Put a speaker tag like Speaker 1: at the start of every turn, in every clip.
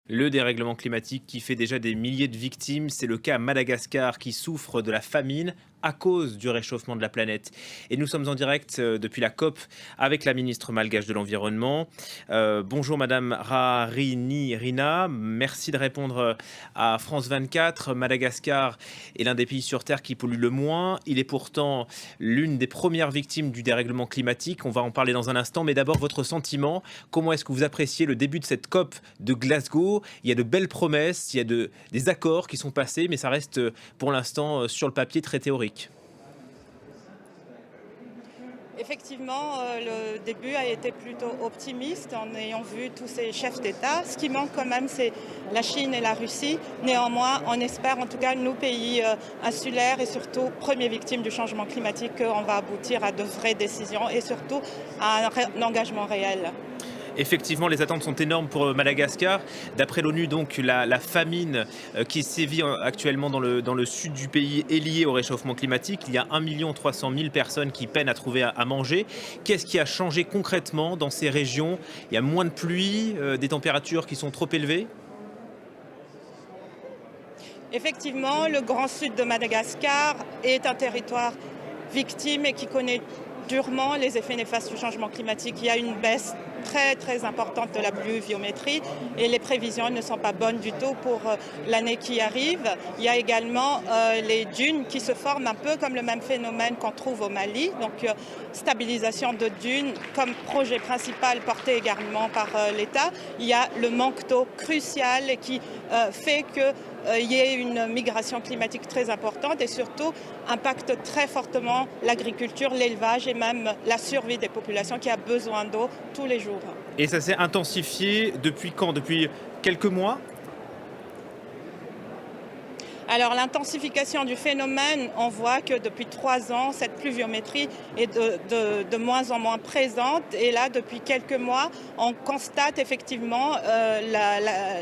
Speaker 1: Le dérèglement climatique qui fait déjà des milliers de victimes, c'est le cas à Madagascar qui souffre de la famine à cause du réchauffement de la planète. Et nous sommes en direct depuis la COP avec la ministre malgache de l'Environnement. Bonjour Madame Rarini Rina, merci de répondre à France 24. Madagascar est l'un des pays sur Terre qui pollue le moins. Il est pourtant l'une des premières victimes du dérèglement climatique. On va en parler dans un instant, mais d'abord votre sentiment. Comment est-ce que vous appréciez le début de cette COP de Glasgow? Il y a de belles promesses, il y a des accords qui sont passés, mais ça reste pour l'instant sur le papier très théorique.
Speaker 2: Effectivement, le début a été plutôt optimiste en ayant vu tous ces chefs d'État. Ce qui manque quand même, c'est la Chine et la Russie. Néanmoins, on espère, en tout cas, nous, pays insulaires et surtout premières victimes du changement climatique, qu'on va aboutir à de vraies décisions et surtout à un engagement réel.
Speaker 1: Effectivement, les attentes sont énormes pour Madagascar. D'après l'ONU, donc, la famine qui sévit actuellement dans le sud du pays est liée au réchauffement climatique. Il y a 1 300 000 personnes qui peinent à trouver à manger. Qu'est-ce qui a changé concrètement dans ces régions? Il y a moins de pluie, des températures qui sont trop élevées?
Speaker 2: Effectivement, le grand sud de Madagascar est un territoire victime et qui connaît durement les effets néfastes du changement climatique. Il y a une baisse très importante de la pluviométrie et les prévisions ne sont pas bonnes du tout pour l'année qui arrive. Il y a également les dunes qui se forment un peu comme le même phénomène qu'on trouve au Mali. Donc stabilisation de dunes comme projet principal porté également par l'État. Il y a le manque d'eau crucial qui fait que il y ait une migration climatique très importante et surtout impacte très fortement l'agriculture, l'élevage et même la survie des populations qui a besoin d'eau tous les jours.
Speaker 1: Et ça s'est intensifié depuis quand? Depuis quelques mois?
Speaker 2: Alors l'intensification du phénomène, on voit que depuis 3 ans, cette pluviométrie est de moins en moins présente. Et là, depuis quelques mois, on constate effectivement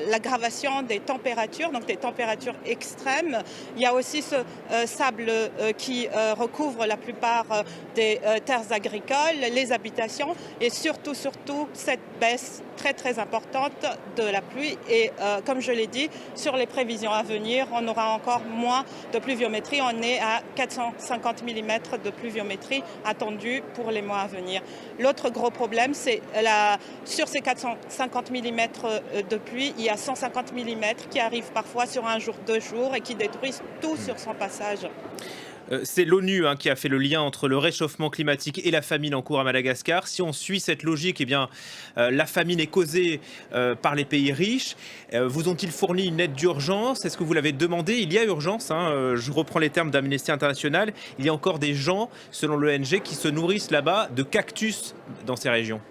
Speaker 2: l'aggravation des températures, donc des températures extrêmes. Il y a aussi ce sable qui recouvre la plupart des terres agricoles, les habitations et surtout cette baisse très importante de la pluie. Et comme je l'ai dit, sur les prévisions à venir, on aura encore moins de pluviométrie. On est à 450 mm de pluviométrie attendue pour les mois à venir. L'autre gros problème, c'est sur ces 450 mm de pluie, il y a 150 mm qui arrivent parfois sur un jour, 2 jours et qui détruisent tout sur son passage.
Speaker 1: C'est l'ONU qui a fait le lien entre le réchauffement climatique et la famine en cours à Madagascar. Si on suit cette logique, eh bien, la famine est causée par les pays riches. Vous ont-ils fourni une aide d'urgence? Est-ce que vous l'avez demandé? Il y a urgence. Je reprends les termes d'Amnesty International. Il y a encore des gens, selon l'ONG, qui se nourrissent là-bas de cactus dans ces régions.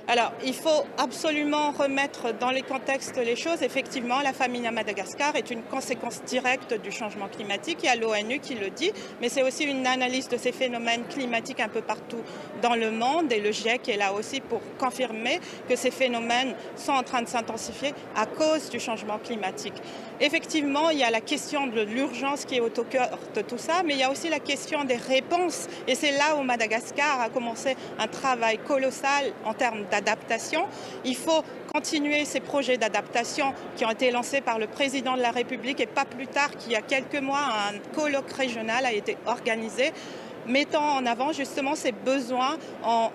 Speaker 2: Alors, il faut absolument remettre dans les contextes les choses. Effectivement, la famine à Madagascar est une conséquence directe du changement climatique. Il y a l'ONU qui le dit, mais c'est aussi une analyse de ces phénomènes climatiques un peu partout dans le monde. Et le GIEC est là aussi pour confirmer que ces phénomènes sont en train de s'intensifier à cause du changement climatique. Effectivement, il y a la question de l'urgence qui est au cœur de tout ça, mais il y a aussi la question des réponses. Et c'est là où Madagascar a commencé un travail colossal en termes d'adaptation. Il faut continuer ces projets d'adaptation qui ont été lancés par le président de la République et pas plus tard qu'il y a quelques mois, un colloque régional a été organisé mettant en avant justement ces besoins en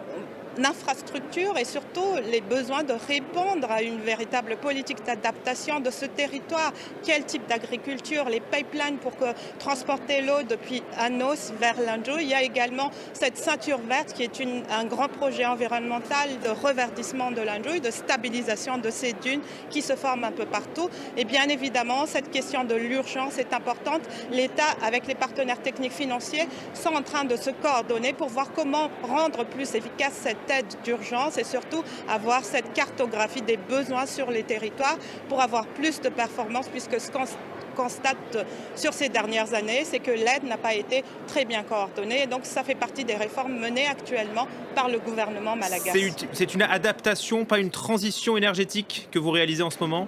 Speaker 2: infrastructures et surtout les besoins de répondre à une véritable politique d'adaptation de ce territoire. Quel type d'agriculture, les pipelines pour transporter l'eau depuis Anos vers l'Anjou. Il y a également cette ceinture verte qui est un grand projet environnemental de reverdissement de l'Anjou, de stabilisation de ces dunes qui se forment un peu partout. Et bien évidemment, cette question de l'urgence est importante. L'État, avec les partenaires techniques financiers, sont en train de se coordonner pour voir comment rendre plus efficace cette aide d'urgence et surtout avoir cette cartographie des besoins sur les territoires pour avoir plus de performance, puisque ce qu'on constate sur ces dernières années, c'est que l'aide n'a pas été très bien coordonnée. Et donc ça fait partie des réformes menées actuellement par le gouvernement malagasy.
Speaker 1: C'est une adaptation, pas une transition énergétique que vous réalisez en ce moment?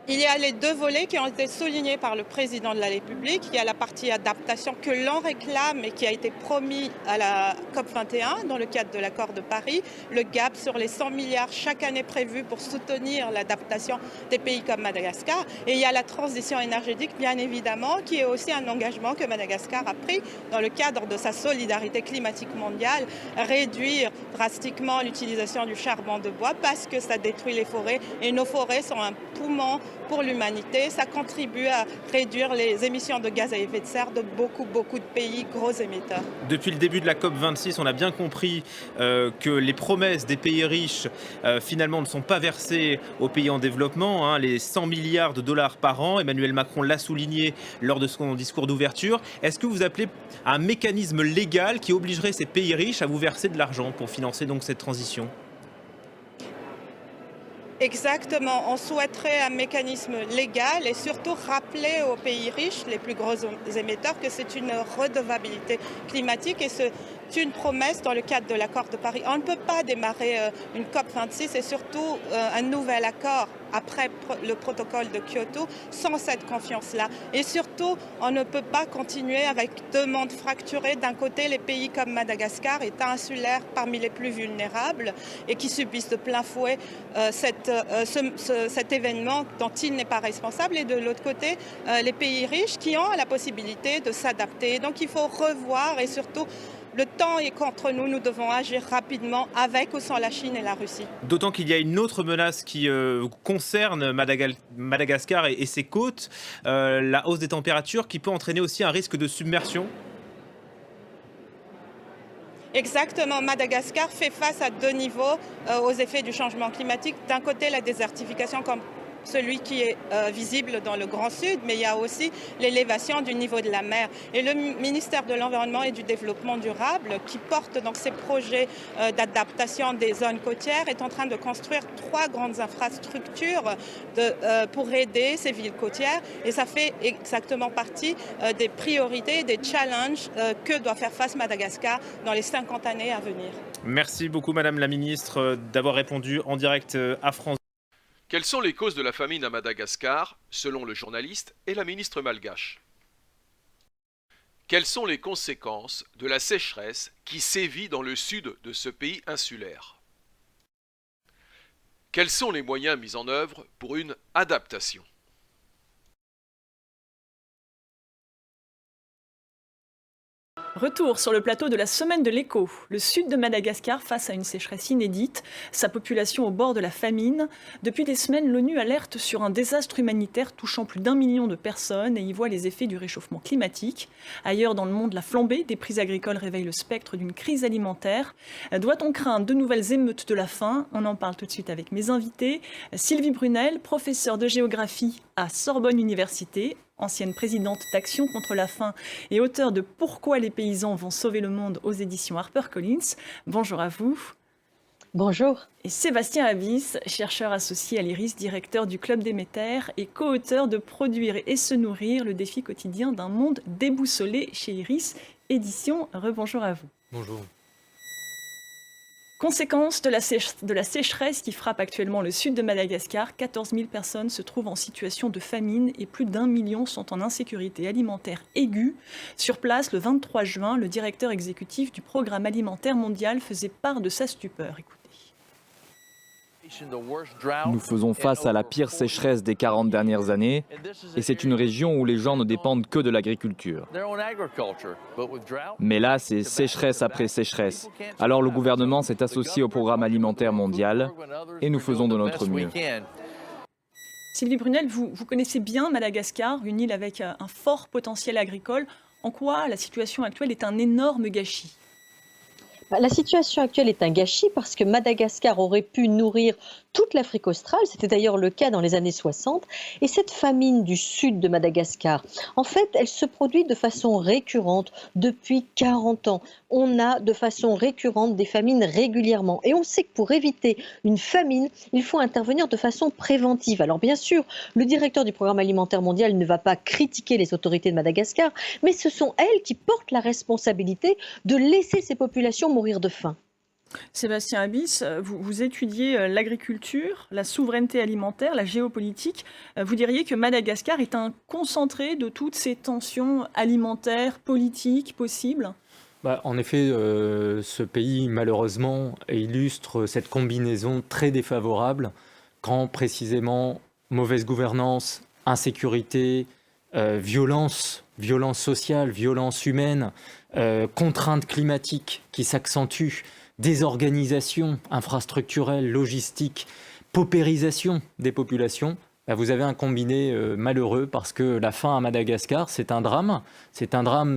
Speaker 2: Il y a les deux volets qui ont été soulignés par le président de la République. Il y a la partie adaptation que l'on réclame et qui a été promis à la COP21 dans le cadre de l'accord de Paris. Le gap sur les 100 milliards chaque année prévu pour soutenir l'adaptation des pays comme Madagascar. Et il y a la transition énergétique, bien évidemment, qui est aussi un engagement que Madagascar a pris dans le cadre de sa solidarité climatique mondiale, réduire drastiquement l'utilisation du charbon de bois parce que ça détruit les forêts et nos forêts sont un poumon pour l'humanité. Ça contribue à réduire les émissions de gaz à effet de serre de beaucoup de pays gros émetteurs.
Speaker 1: Depuis le début de la COP26, on a bien compris que les promesses des pays riches finalement ne sont pas versées aux pays en développement. Hein, les 100 milliards de dollars par an, Emmanuel Macron l'a souligné lors de son discours d'ouverture. Est-ce que vous appelez à un mécanisme légal qui obligerait ces pays riches à vous verser de l'argent pour financer donc cette transition ?
Speaker 2: Exactement, on souhaiterait un mécanisme légal et surtout rappeler aux pays riches, les plus gros émetteurs, que c'est une redevabilité climatique et c'est une promesse dans le cadre de l'accord de Paris. On ne peut pas démarrer une COP26 et surtout un nouvel accord après le protocole de Kyoto sans cette confiance-là. Et surtout, on ne peut pas continuer avec deux mondes fracturés. D'un côté, les pays comme Madagascar, État insulaire parmi les plus vulnérables et qui subissent de plein fouet cet événement dont il n'est pas responsable. Et de l'autre côté, les pays riches qui ont la possibilité de s'adapter. Donc il faut revoir et surtout le temps est contre nous, nous devons agir rapidement avec ou sans la Chine et la Russie.
Speaker 1: D'autant qu'il y a une autre menace qui concerne Madagascar et ses côtes, la hausse des températures qui peut entraîner aussi un risque de submersion.
Speaker 2: Exactement, Madagascar fait face à deux niveaux aux effets du changement climatique. D'un côté, la désertification comme celui qui est visible dans le Grand Sud, mais il y a aussi l'élévation du niveau de la mer. Et le ministère de l'Environnement et du Développement durable, qui porte donc ces projets d'adaptation des zones côtières, est en train de construire 3 grandes infrastructures pour aider ces villes côtières. Et ça fait exactement partie des priorités, des challenges que doit faire face Madagascar dans les 50 années à venir.
Speaker 1: Merci beaucoup Madame la Ministre d'avoir répondu en direct à France.
Speaker 3: Quelles sont les causes de la famine à Madagascar, selon le journaliste et la ministre malgache? Quelles sont les conséquences de la sécheresse qui sévit dans le sud de ce pays insulaire? Quels sont les moyens mis en œuvre pour une adaptation?
Speaker 4: Retour sur le plateau de la semaine de l'écho. Le sud de Madagascar face à une sécheresse inédite, sa population au bord de la famine. Depuis des semaines, l'ONU alerte sur un désastre humanitaire touchant plus d'1 million de personnes et y voit les effets du réchauffement climatique. Ailleurs dans le monde, la flambée des prix agricoles réveille le spectre d'une crise alimentaire. Doit-on craindre de nouvelles émeutes de la faim? On en parle tout de suite avec mes invités. Sylvie Brunel, professeure de géographie à Sorbonne Université, ancienne présidente d'Action contre la faim et auteure de Pourquoi les paysans vont sauver le monde aux éditions HarperCollins. Bonjour à vous.
Speaker 5: Bonjour.
Speaker 4: Et Sébastien Abyss, chercheur associé à l'IRIS, directeur du Club Déméter et co-auteur de Produire et se nourrir, le défi quotidien d'un monde déboussolé chez IRIS Éditions. Rebonjour à vous.
Speaker 6: Bonjour.
Speaker 4: Conséquence de la sécheresse qui frappe actuellement le sud de Madagascar, 14 000 personnes se trouvent en situation de famine et plus d'1 million sont en insécurité alimentaire aiguë. Sur place, le 23 juin, le directeur exécutif du Programme alimentaire mondial faisait part de sa stupeur. Écoutez.
Speaker 7: Nous faisons face à la pire sécheresse des 40 dernières années et c'est une région où les gens ne dépendent que de l'agriculture. Mais là, c'est sécheresse après sécheresse. Alors le gouvernement s'est associé au Programme alimentaire mondial et nous faisons de notre mieux.
Speaker 4: Sylvie Brunel, vous connaissez bien Madagascar, une île avec un fort potentiel agricole. En quoi la situation actuelle est un énorme gâchis ?
Speaker 5: La situation actuelle est un gâchis parce que Madagascar aurait pu nourrir toute l'Afrique australe, c'était d'ailleurs le cas dans les années 60, et cette famine du sud de Madagascar, en fait, elle se produit de façon récurrente depuis 40 ans. On a de façon récurrente des famines régulièrement, et on sait que pour éviter une famine, il faut intervenir de façon préventive. Alors bien sûr, le directeur du Programme alimentaire mondial ne va pas critiquer les autorités de Madagascar, mais ce sont elles qui portent la responsabilité de laisser ces populations mourir de faim.
Speaker 4: Sébastien Abyss, vous étudiez l'agriculture, la souveraineté alimentaire, la géopolitique. Vous diriez que Madagascar est un concentré de toutes ces tensions alimentaires, politiques possibles ?
Speaker 6: En effet, ce pays, malheureusement, illustre cette combinaison très défavorable quand, précisément, mauvaise gouvernance, insécurité, violence sociale, violence humaine, contraintes climatiques qui s'accentuent, désorganisation infrastructurelle, logistique, paupérisation des populations. Vous avez un combiné malheureux parce que la faim à Madagascar, c'est un drame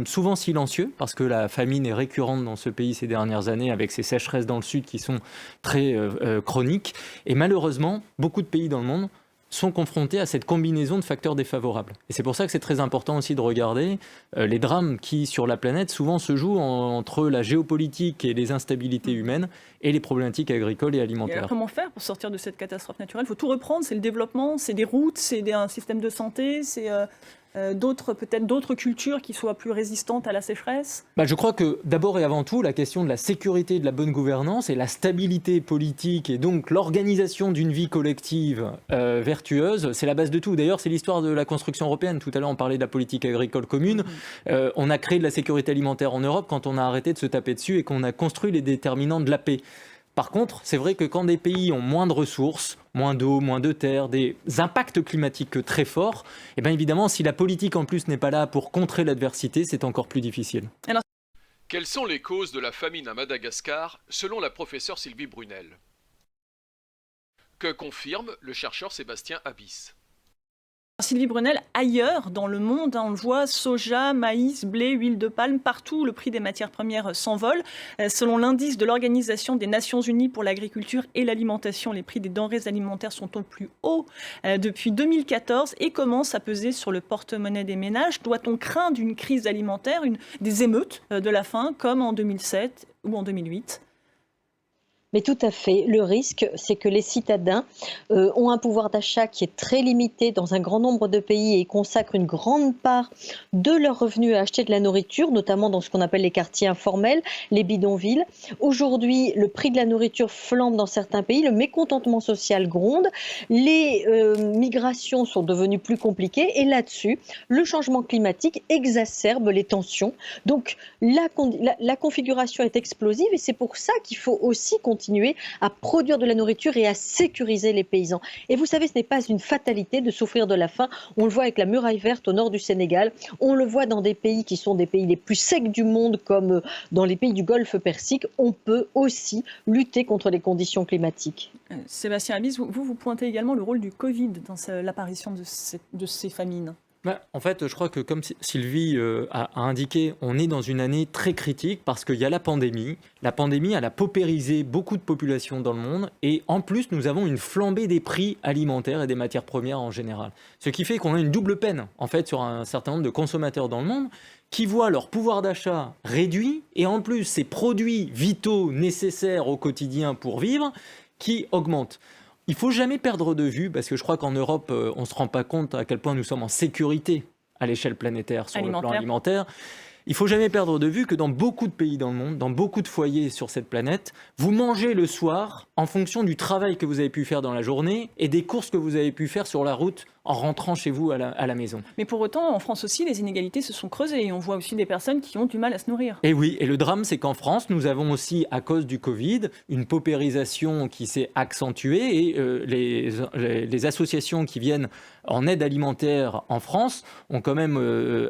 Speaker 6: souvent silencieux parce que la famine est récurrente dans ce pays ces dernières années avec ces sécheresses dans le sud qui sont très chroniques. Et malheureusement, beaucoup de pays dans le monde sont confrontés à cette combinaison de facteurs défavorables. Et c'est pour ça que c'est très important aussi de regarder les drames qui, sur la planète, souvent se jouent entre la géopolitique et les instabilités humaines et les problématiques agricoles et alimentaires.
Speaker 4: Et alors, comment faire pour sortir de cette catastrophe naturelle ? Il faut tout reprendre, c'est le développement, c'est des routes, c'est un système de santé, c'est peut-être d'autres cultures qui soient plus résistantes à la sécheresse ?
Speaker 6: Je crois que d'abord et avant tout, la question de la sécurité, de la bonne gouvernance et la stabilité politique et donc l'organisation d'une vie collective vertueuse, c'est la base de tout. D'ailleurs, c'est l'histoire de la construction européenne. Tout à l'heure, on parlait de la politique agricole commune. On a créé de la sécurité alimentaire en Europe quand on a arrêté de se taper dessus et qu'on a construit les déterminants de la paix. Par contre, c'est vrai que quand des pays ont moins de ressources, moins d'eau, moins de terre, des impacts climatiques très forts, et bien évidemment, si la politique en plus n'est pas là pour contrer l'adversité, c'est encore plus difficile.
Speaker 3: Quelles sont les causes de la famine à Madagascar, selon la professeure Sylvie Brunel ? Que confirme le chercheur Sébastien Abyss.
Speaker 4: Sylvie Brunel, ailleurs dans le monde, on le voit, soja, maïs, blé, huile de palme, partout le prix des matières premières s'envole. Selon l'indice de l'Organisation des Nations Unies pour l'agriculture et l'alimentation, les prix des denrées alimentaires sont au plus haut depuis 2014 et commencent à peser sur le porte-monnaie des ménages. Doit-on craindre une crise alimentaire, des émeutes de la faim comme en 2007 ou en 2008 ?
Speaker 5: Mais tout à fait. Le risque, c'est que les citadins ont un pouvoir d'achat qui est très limité dans un grand nombre de pays et consacrent une grande part de leurs revenus à acheter de la nourriture, notamment dans ce qu'on appelle les quartiers informels, les bidonvilles. Aujourd'hui, le prix de la nourriture flambe dans certains pays, le mécontentement social gronde, les migrations sont devenues plus compliquées et là-dessus, le changement climatique exacerbe les tensions. Donc la configuration est explosive et c'est pour ça qu'il faut aussi continuer à produire de la nourriture et à sécuriser les paysans. Et vous savez, ce n'est pas une fatalité de souffrir de la faim. On le voit avec la muraille verte au nord du Sénégal. On le voit dans des pays qui sont des pays les plus secs du monde, comme dans les pays du Golfe Persique. On peut aussi lutter contre les conditions climatiques.
Speaker 4: Sébastien Abyss, vous pointez également le rôle du Covid dans l'apparition de ces famines.
Speaker 6: En fait, je crois que comme Sylvie a indiqué, on est dans une année très critique parce qu'il y a la pandémie. La pandémie, elle a paupérisé beaucoup de populations dans le monde et en plus, nous avons une flambée des prix alimentaires et des matières premières en général. Ce qui fait qu'on a une double peine en fait sur un certain nombre de consommateurs dans le monde qui voient leur pouvoir d'achat réduit et en plus, ces produits vitaux nécessaires au quotidien pour vivre qui augmentent. Il ne faut jamais perdre de vue, parce que je crois qu'en Europe, on ne se rend pas compte à quel point nous sommes en sécurité à l'échelle planétaire sur le plan alimentaire. Il ne faut jamais perdre de vue que dans beaucoup de pays dans le monde, dans beaucoup de foyers sur cette planète, vous mangez le soir en fonction du travail que vous avez pu faire dans la journée et des courses que vous avez pu faire sur la route en rentrant chez vous à la maison.
Speaker 4: Mais pour autant, en France aussi, les inégalités se sont creusées et on voit aussi des personnes qui ont du mal à se nourrir.
Speaker 6: Et oui, et le drame, c'est qu'en France, nous avons aussi, à cause du Covid, une paupérisation qui s'est accentuée et les associations qui viennent en aide alimentaire en France ont quand même,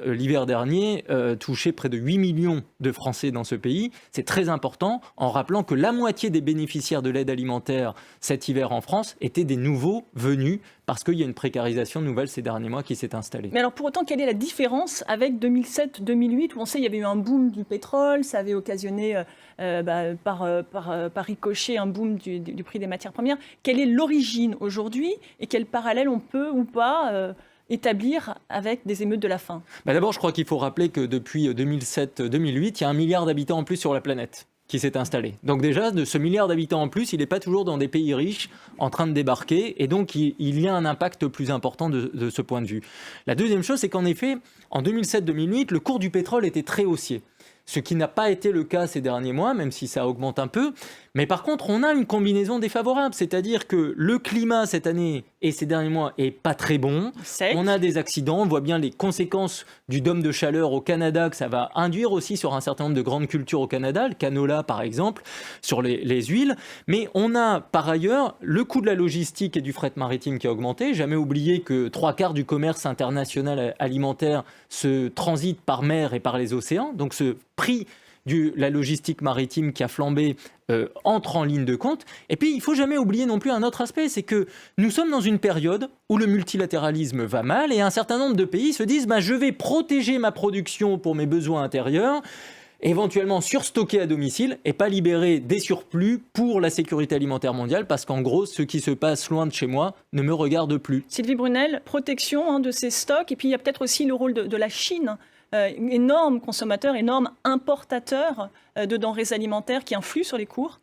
Speaker 6: l'hiver dernier, touché près de 8 millions de Français dans ce pays. C'est très important, en rappelant que la moitié des bénéficiaires de l'aide alimentaire cet hiver en France étaient des nouveaux venus, parce qu'il y a une précarisation nouvelle ces derniers mois qui s'est installée.
Speaker 4: Mais alors pour autant, quelle est la différence avec 2007-2008 où on sait qu'il y avait eu un boom du pétrole, ça avait occasionné par ricochet un boom du prix des matières premières. Quelle est l'origine aujourd'hui et quel parallèle on peut ou pas établir avec des émeutes de la faim ?
Speaker 6: D'abord, je crois qu'il faut rappeler que depuis 2007-2008, il y a 1 milliard d'habitants en plus sur la planète qui s'est installé. Donc déjà, de ce milliard d'habitants en plus, il n'est pas toujours dans des pays riches en train de débarquer, et donc il y a un impact plus important de ce point de vue. La deuxième chose, c'est qu'en effet, en 2007-2008, le cours du pétrole était très haussier. Ce qui n'a pas été le cas ces derniers mois, même si ça augmente un peu. Mais par contre, on a une combinaison défavorable, c'est-à-dire que le climat cette année et ces derniers mois est pas très bon. On a des accidents, on voit bien les conséquences du dôme de chaleur au Canada que ça va induire aussi sur un certain nombre de grandes cultures au Canada, le canola par exemple, sur les huiles. Mais on a par ailleurs le coût de la logistique et du fret maritime qui a augmenté. Jamais oublier que 3/4 du commerce international alimentaire se transite par mer et par les océans. Donc ce prix de la logistique maritime qui a flambé entre en ligne de compte. Et puis, il ne faut jamais oublier non plus un autre aspect, c'est que nous sommes dans une période où le multilatéralisme va mal et un certain nombre de pays se disent je vais protéger ma production pour mes besoins intérieurs, éventuellement surstocker à domicile et pas libérer des surplus pour la sécurité alimentaire mondiale parce qu'en gros, ce qui se passe loin de chez moi ne me regarde plus.
Speaker 4: Sylvie Brunel, protection de ces stocks et puis il y a peut-être aussi le rôle de la Chine. Énorme consommateur, énorme importateur de denrées alimentaires qui influent sur les cours.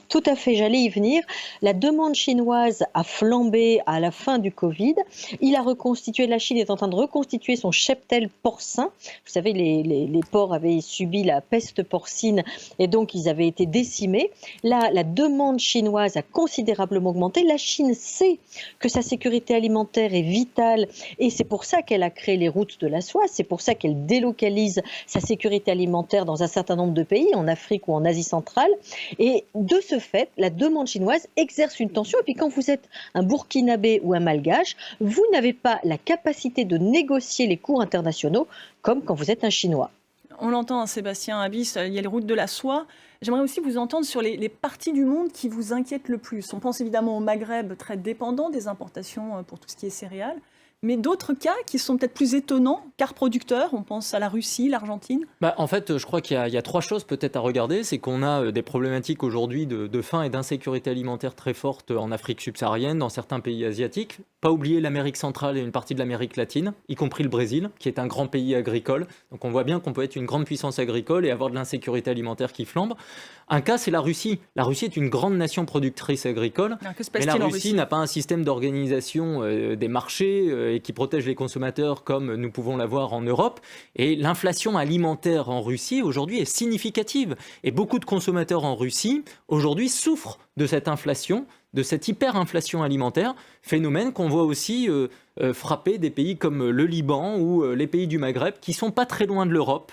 Speaker 5: Tout à fait, j'allais y venir. La demande chinoise a flambé à la fin du Covid. La Chine est en train de reconstituer son cheptel porcin. Vous savez, les porcs avaient subi la peste porcine et donc ils avaient été décimés. Là, la demande chinoise a considérablement augmenté. La Chine sait que sa sécurité alimentaire est vitale et c'est pour ça qu'elle a créé les routes de la soie. C'est pour ça qu'elle délocalise sa sécurité alimentaire dans un certain nombre de pays, en Afrique ou en Asie centrale. Et de ce fait, la demande chinoise exerce une tension. Et puis quand vous êtes un Burkinabé ou un Malgache, vous n'avez pas la capacité de négocier les cours internationaux comme quand vous êtes un Chinois.
Speaker 4: On l'entend, Sébastien Abyss, il y a les routes de la soie. J'aimerais aussi vous entendre sur les parties du monde qui vous inquiètent le plus. On pense évidemment au Maghreb, très dépendant des importations pour tout ce qui est céréales. Mais d'autres cas qui sont peut-être plus étonnants, car producteurs, on pense à la Russie, l'Argentine.
Speaker 6: En fait, je crois qu'il y a 3 choses peut-être à regarder. C'est qu'on a des problématiques aujourd'hui de faim et d'insécurité alimentaire très fortes en Afrique subsaharienne, dans certains pays asiatiques. Pas oublier l'Amérique centrale et une partie de l'Amérique latine, y compris le Brésil, qui est un grand pays agricole. Donc on voit bien qu'on peut être une grande puissance agricole et avoir de l'insécurité alimentaire qui flambe. Un cas, c'est la Russie. La Russie est une grande nation productrice agricole, mais la Russie n'a pas un système d'organisation des marchés et qui protège les consommateurs comme nous pouvons l'avoir en Europe. Et l'inflation alimentaire en Russie, aujourd'hui, est significative. Et beaucoup de consommateurs en Russie, aujourd'hui, souffrent de cette inflation, de cette hyperinflation alimentaire, phénomène qu'on voit aussi frapper des pays comme le Liban ou les pays du Maghreb, qui ne sont pas très loin de l'Europe.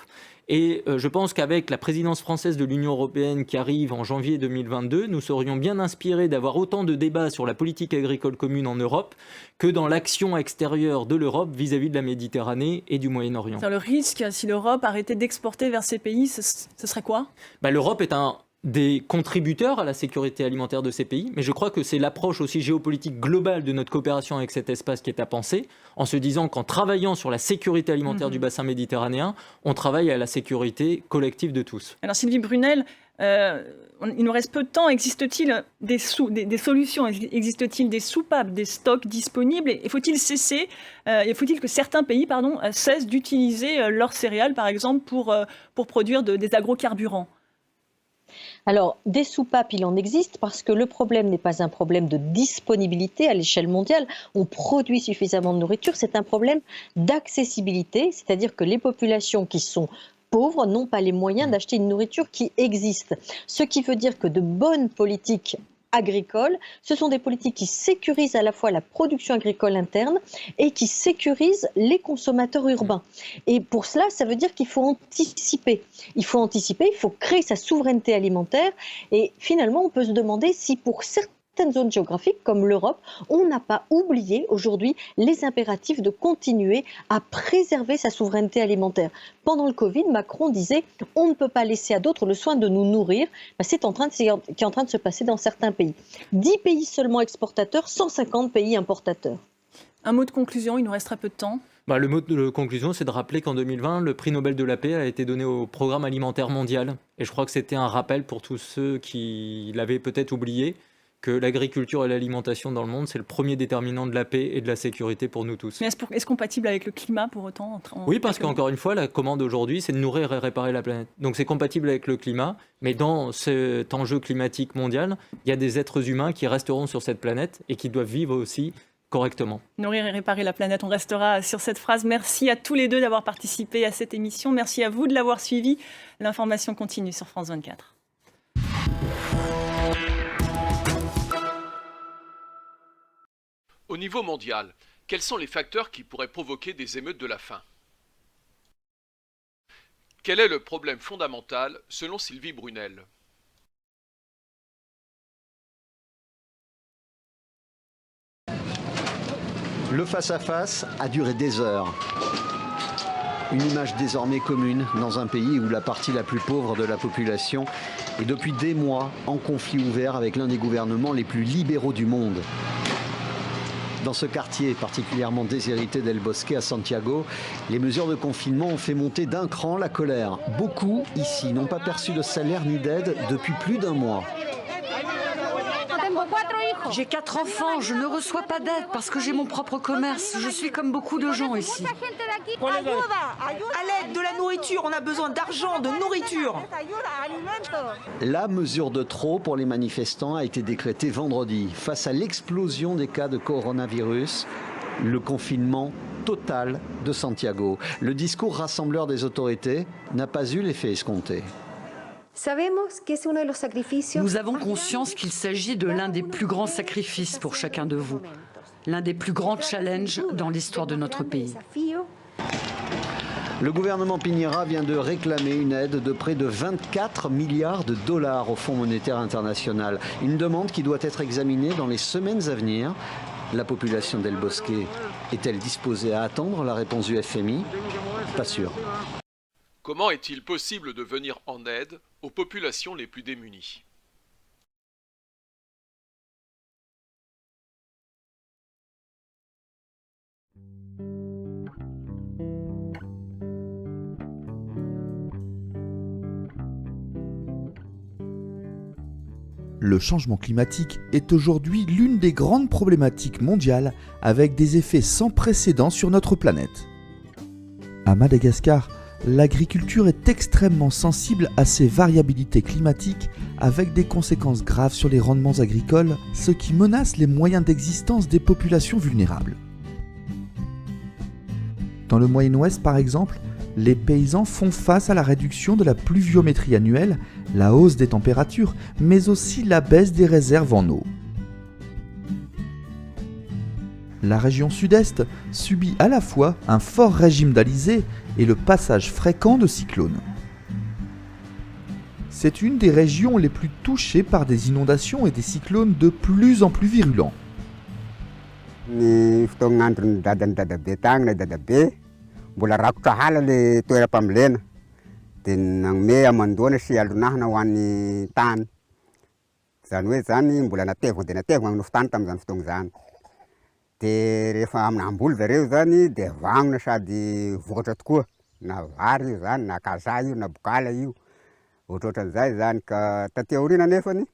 Speaker 6: Et je pense qu'avec la présidence française de l'Union européenne qui arrive en janvier 2022, nous serions bien inspirés d'avoir autant de débats sur la politique agricole commune en Europe que dans l'action extérieure de l'Europe vis-à-vis de la Méditerranée et du Moyen-Orient.
Speaker 4: Le risque, si l'Europe arrêtait d'exporter vers ces pays, ce serait quoi ?
Speaker 6: L'Europe est un des contributeurs à la sécurité alimentaire de ces pays, mais je crois que c'est l'approche aussi géopolitique globale de notre coopération avec cet espace qui est à penser, en se disant qu'en travaillant sur la sécurité alimentaire du bassin méditerranéen, on travaille à la sécurité collective de tous.
Speaker 4: Alors Sylvie Brunel, il nous reste peu de temps. Existe-t-il des solutions ? Existe-t-il des soupapes, des stocks disponibles ? Et faut-il que certains pays cessent d'utiliser leurs céréales, par exemple, pour produire des agrocarburants ?
Speaker 5: Alors, des soupapes, il en existe parce que le problème n'est pas un problème de disponibilité à l'échelle mondiale. On produit suffisamment de nourriture, c'est un problème d'accessibilité, c'est-à-dire que les populations qui sont pauvres n'ont pas les moyens d'acheter une nourriture qui existe. Ce qui veut dire que de bonnes politiques agricoles, ce sont des politiques qui sécurisent à la fois la production agricole interne et qui sécurisent les consommateurs urbains. Et pour cela, ça veut dire qu'il faut anticiper. Il faut créer sa souveraineté alimentaire et finalement, on peut se demander si pour certaines zones géographiques comme l'Europe, on n'a pas oublié aujourd'hui les impératifs de continuer à préserver sa souveraineté alimentaire. Pendant le Covid, Macron disait on ne peut pas laisser à d'autres le soin de nous nourrir. C'est qui est en train de se passer dans certains pays. 10 pays seulement exportateurs, 150 pays importateurs.
Speaker 4: Un mot de conclusion, il nous restera peu de temps.
Speaker 6: Le mot de conclusion, c'est de rappeler qu'en 2020, le prix Nobel de la paix a été donné au Programme alimentaire mondial. Et je crois que c'était un rappel pour tous ceux qui l'avaient peut-être oublié, que l'agriculture et l'alimentation dans le monde, c'est le premier déterminant de la paix et de la sécurité pour nous tous.
Speaker 4: Mais est-ce compatible avec le climat pour autant ?
Speaker 6: Oui, parce qu'encore une fois, la commande aujourd'hui, c'est de nourrir et réparer la planète. Donc c'est compatible avec le climat, mais dans cet enjeu climatique mondial, il y a des êtres humains qui resteront sur cette planète et qui doivent vivre aussi correctement.
Speaker 4: Nourrir et réparer la planète, on restera sur cette phrase. Merci à tous les deux d'avoir participé à cette émission. Merci à vous de l'avoir suivi. L'information continue sur France 24.
Speaker 3: Au niveau mondial, quels sont les facteurs qui pourraient provoquer des émeutes de la faim? Quel est le problème fondamental selon Sylvie Brunel?
Speaker 8: Le face-à-face a duré des heures. Une image désormais commune dans un pays où la partie la plus pauvre de la population est depuis des mois en conflit ouvert avec l'un des gouvernements les plus libéraux du monde. Dans ce quartier particulièrement déshérité d'El Bosque à Santiago, les mesures de confinement ont fait monter d'un cran la colère. Beaucoup ici n'ont pas perçu de salaire ni d'aide depuis plus d'un mois.
Speaker 9: J'ai 4 enfants, je ne reçois pas d'aide parce que j'ai mon propre commerce. Je suis comme beaucoup de gens ici.
Speaker 10: À l'aide, de la nourriture, on a besoin d'argent, de nourriture.
Speaker 8: La mesure de trop pour les manifestants a été décrétée vendredi. Face à l'explosion des cas de coronavirus, le confinement total de Santiago. Le discours rassembleur des autorités n'a pas eu l'effet escompté.
Speaker 9: Nous avons conscience qu'il s'agit de l'un des plus grands sacrifices pour chacun de vous, l'un des plus grands challenges dans l'histoire de notre pays.
Speaker 8: Le gouvernement Piñera vient de réclamer une aide de près de 24 milliards de dollars au Fonds monétaire international. Une demande qui doit être examinée dans les semaines à venir. La population d'El Bosque est-elle disposée à attendre la réponse du FMI? Pas sûr.
Speaker 3: Comment est-il possible de venir en aide aux populations les plus démunies?
Speaker 11: Le changement climatique est aujourd'hui l'une des grandes problématiques mondiales avec des effets sans précédent sur notre planète. À Madagascar, l'agriculture est extrêmement sensible à ces variabilités climatiques avec des conséquences graves sur les rendements agricoles, ce qui menace les moyens d'existence des populations vulnérables. Dans le Moyen-Ouest par exemple, les paysans font face à la réduction de la pluviométrie annuelle, la hausse des températures, mais aussi la baisse des réserves en eau. La région sud-est subit à la fois un fort régime d'alizé et le passage fréquent de cyclones. C'est une des régions les plus touchées par des inondations et des cyclones de plus en plus virulents.
Speaker 12: Dia rehefa amin'amboly zareo zany dia vagnona sady vokatra tokoa, na vary io zany, na kazaha io, na bokala io, ohatrohatran'izay zany. Ka taty aoriana nefany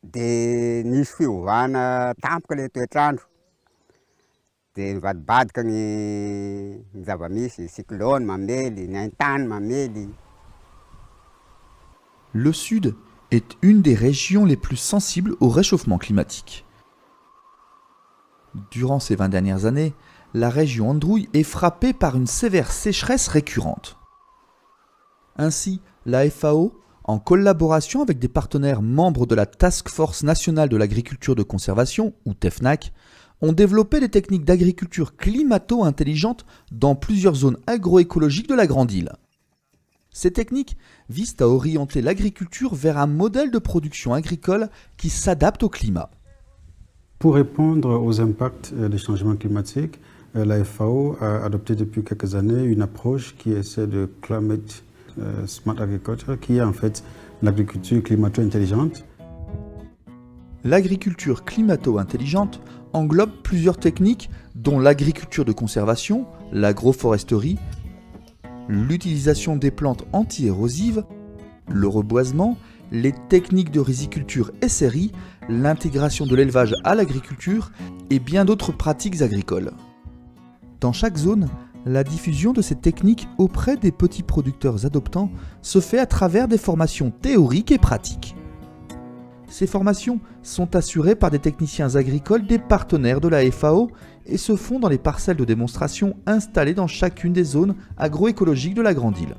Speaker 12: dia nisy fiovana tampoka ilay toetrandro, dia mivadibadika ny zava-misy, cyclone mamely, ny haintany mamely.
Speaker 11: Le Sud est une des régions les plus sensibles au réchauffement climatique. Durant ces 20 dernières années, la région Androuille est frappée par une sévère sécheresse récurrente. Ainsi, la FAO, en collaboration avec des partenaires membres de la Task Force nationale de l'agriculture de conservation, ou TEFNAC, ont développé des techniques d'agriculture climato-intelligente dans plusieurs zones agroécologiques de la Grande Île. Ces techniques visent à orienter l'agriculture vers un modèle de production agricole qui s'adapte au climat.
Speaker 13: Pour répondre aux impacts des changements climatiques, la FAO a adopté depuis quelques années une approche qui essaie de Climate Smart Agriculture, qui est en fait l'agriculture climato-intelligente.
Speaker 11: L'agriculture climato-intelligente englobe plusieurs techniques dont l'agriculture de conservation, l'agroforesterie, l'utilisation des plantes anti-érosives, le reboisement, les techniques de riziculture SRI, l'intégration de l'élevage à l'agriculture et bien d'autres pratiques agricoles. Dans chaque zone, la diffusion de ces techniques auprès des petits producteurs adoptants se fait à travers des formations théoriques et pratiques. Ces formations sont assurées par des techniciens agricoles des partenaires de la FAO et se font dans les parcelles de démonstration installées dans chacune des zones agroécologiques de la Grande Île.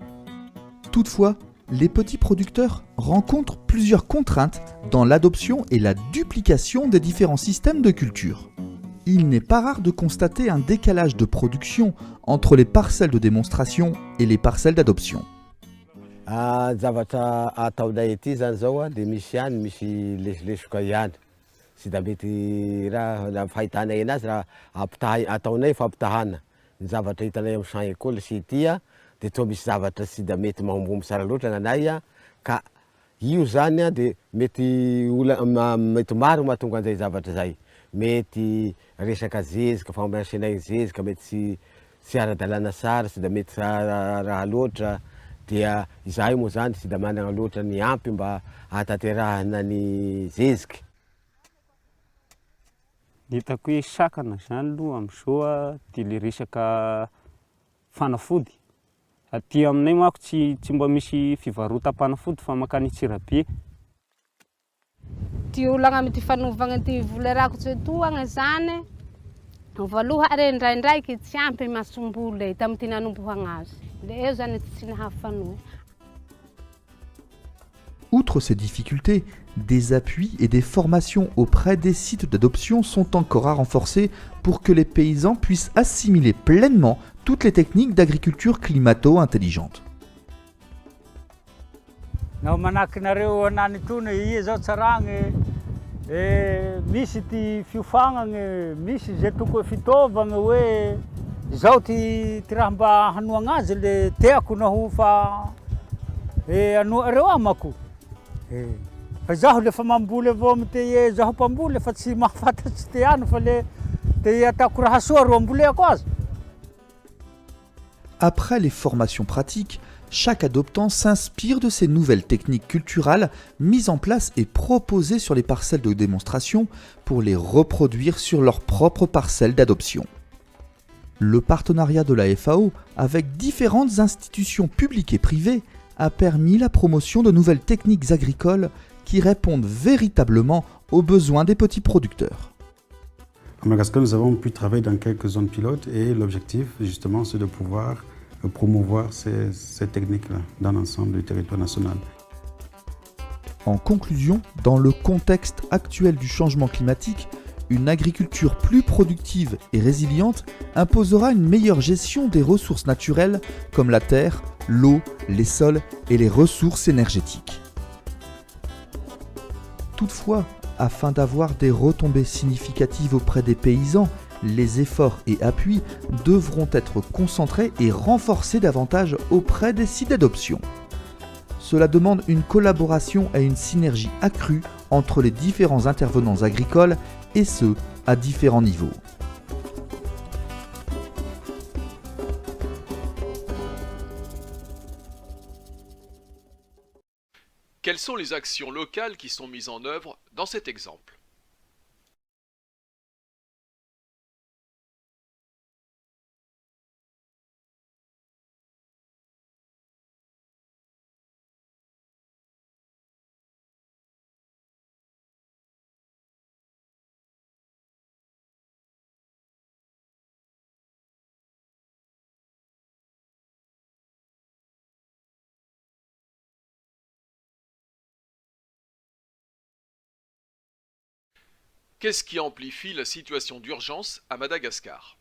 Speaker 11: Toutefois, les petits producteurs rencontrent plusieurs contraintes dans l'adoption et la duplication des différents systèmes de culture. il n'est pas rare de constater un décalage de production entre les parcelles de démonstration et les parcelles d'adoption.
Speaker 14: Zavatra ataonay ety zany zao a, dia misy ihany misy lesolesoka ihany. Tsy da mety raha fahitanay anazy raha ataonay fampitahana. Ny zavatra hitanay amin'ny champ école sy ity a, dia toa misy zavatra tsy da mety mahombomy tsara loatra gn'anay a, ka io zany a dia mety mety maro mahatonga an'izay zavatra zay. Mety resaka zezika, fampiasanay zezika mety tsy ara-dalàna tsara, tsy da mety raha loatra. Dia izahay moa zany tsy da manana loatra ny ampy mba hataterahana ny zezika.
Speaker 15: Hitako hoe sakana zany aloha amin'izao dia le resaka fanafody. Aty aminay manko tsy mba misy fivarotam-panafody fa mankany Antsirabe.
Speaker 16: Ty olana amin'ny fanovana ty vola rakotra toagna zany, voaloha are ndraindraiky tsy ampy masombola tamin'ny ty nanombohana azy. Eo zany tsy nahafanoy.
Speaker 11: Outre ces difficultés, des appuis et des formations auprès des sites d'adoption sont encore à renforcer pour que les paysans puissent assimiler pleinement toutes les techniques d'agriculture climato-intelligente.
Speaker 17: Nao manakinareo anany tony izy zao tsaragny misy ty fiofagnany, misy zay tokony fitaovagna hoe zao ty raha mba hanoagna azy le teako na ho fa anoareo amako. Fa zaho le fa mamboly avao amty zaho mpamboly fa tsy mahafantatsy ty ano fa le te ataoko raha soa ro amboleko azy.
Speaker 11: Après les formations pratiques, chaque adoptant s'inspire de ces nouvelles techniques culturales mises en place et proposées sur les parcelles de démonstration pour les reproduire sur leurs propres parcelles d'adoption. Le partenariat de la FAO avec différentes institutions publiques et privées a permis la promotion de nouvelles techniques agricoles qui répondent véritablement aux besoins des petits producteurs.
Speaker 13: À Madagascar, nous avons pu travailler dans quelques zones pilotes et l'objectif, justement, c'est de pouvoir promouvoir ces techniques-là dans l'ensemble du territoire national.
Speaker 11: En conclusion, dans le contexte actuel du changement climatique, une agriculture plus productive et résiliente imposera une meilleure gestion des ressources naturelles comme la terre, l'eau, les sols et les ressources énergétiques. Toutefois, afin d'avoir des retombées significatives auprès des paysans, les efforts et appuis devront être concentrés et renforcés davantage auprès des sites d'adoption. Cela demande une collaboration et une synergie accrue entre les différents intervenants agricoles et ce, à différents niveaux.
Speaker 3: Quelles sont les actions locales qui sont mises en œuvre dans cet exemple ? Qu'est-ce qui amplifie la situation d'urgence à Madagascar ?